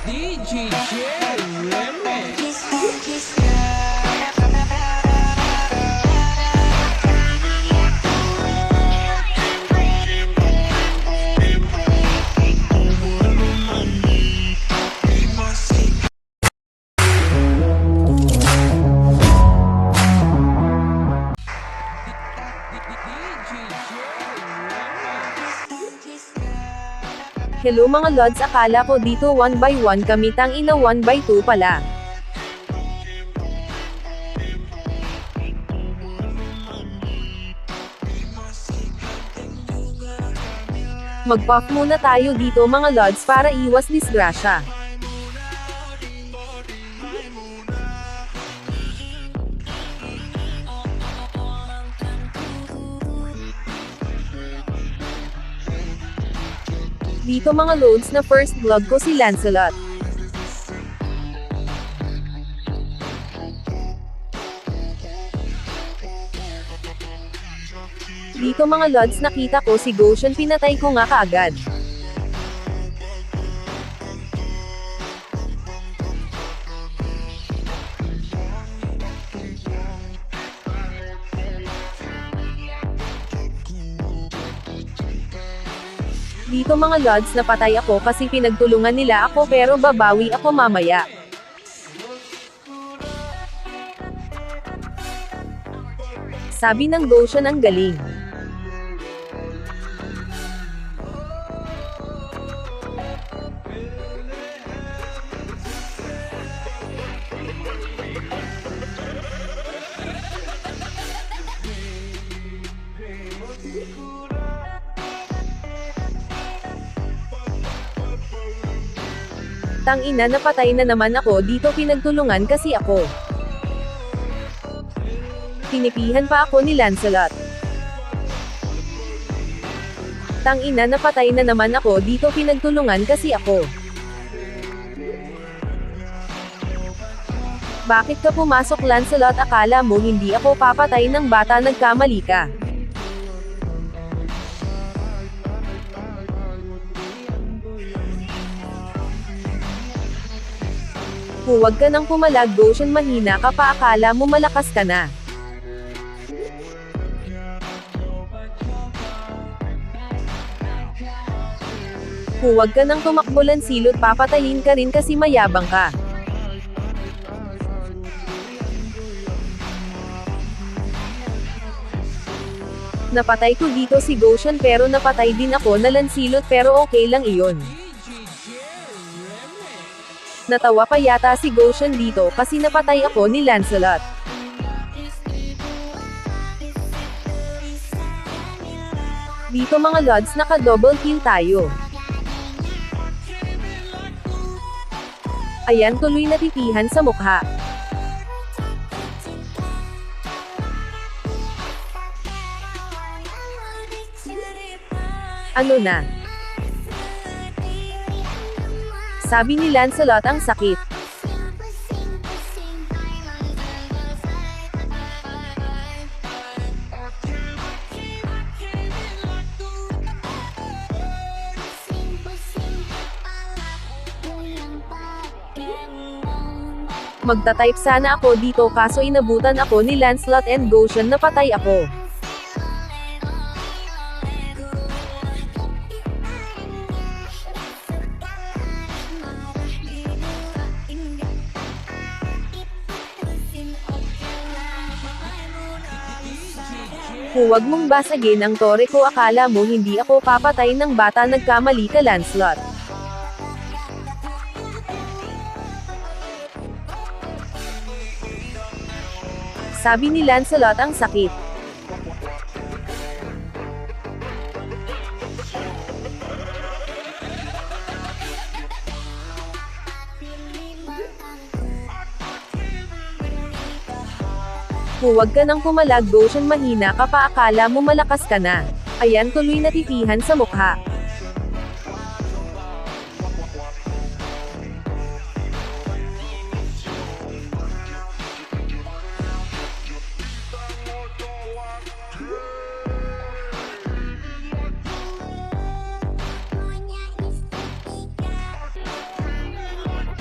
DJ Remix. Hello mga lods, akala ko dito 1 by 1 kami, tangina 1 by 2 pala. Mag-puff muna tayo dito mga lods para iwas disgrasya. Dito mga loads na first vlog ko si Lancelot. Dito mga lods nakita ko si Goshen, pinatay ko nga kaagad. Dito mga lods napatay ako kasi pinagtulungan nila ako, pero babawi ako mamaya. Sabi ng Goshen ang galing. Tangina, napatay na naman ako dito, pinagtulungan kasi ako. Tinipihan pa ako ni Lancelot. Tangina, napatay na naman ako dito, pinagtulungan kasi ako. Bakit ka pumasok Lancelot? Akala mo hindi ako papatay ng bata, nagkamali ka. Huwag ka nang pumalag Goshen, mahina ka pa, akala mo malakas ka na. Huwag ka nang tumakbo Lancelot, papatayin ka rin kasi mayabang ka. Napatay ko dito si Goshen, pero napatay din ako na Lancelot, pero okay lang iyon. Natawa pa yata si Goshen dito kasi napatay ako ni Lancelot. Dito mga lods naka-double kill tayo. Ayan, tuloy natitihan sa mukha. Ano na? Sabi ni Lancelot ang sakit. Magta-type sana ako dito kaso inabutan ako ni Lancelot and Goshen, napatay ako. Huwag mong basagin ang tore ko, akala mo hindi ako papatay ng bata, nagkamali ka Lancelot. Sabi ni Lancelot ang sakit. Huwag ka nang pumalag Goshen, mahina ka pa, akala mo malakas ka na. Ayan, tuloy natitihan sa mukha.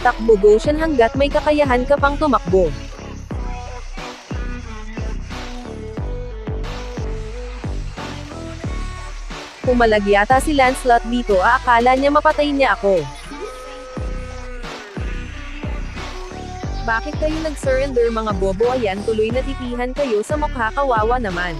Takbo Goshen hanggat may kakayahan ka pang tumakbo. Pumalag yata si Lancelot dito, akala niya mapatay niya ako. Bakit kayo nag-surrender mga bobo? Ayan, tuloy natitihan kayo sa mukha, kawawa naman.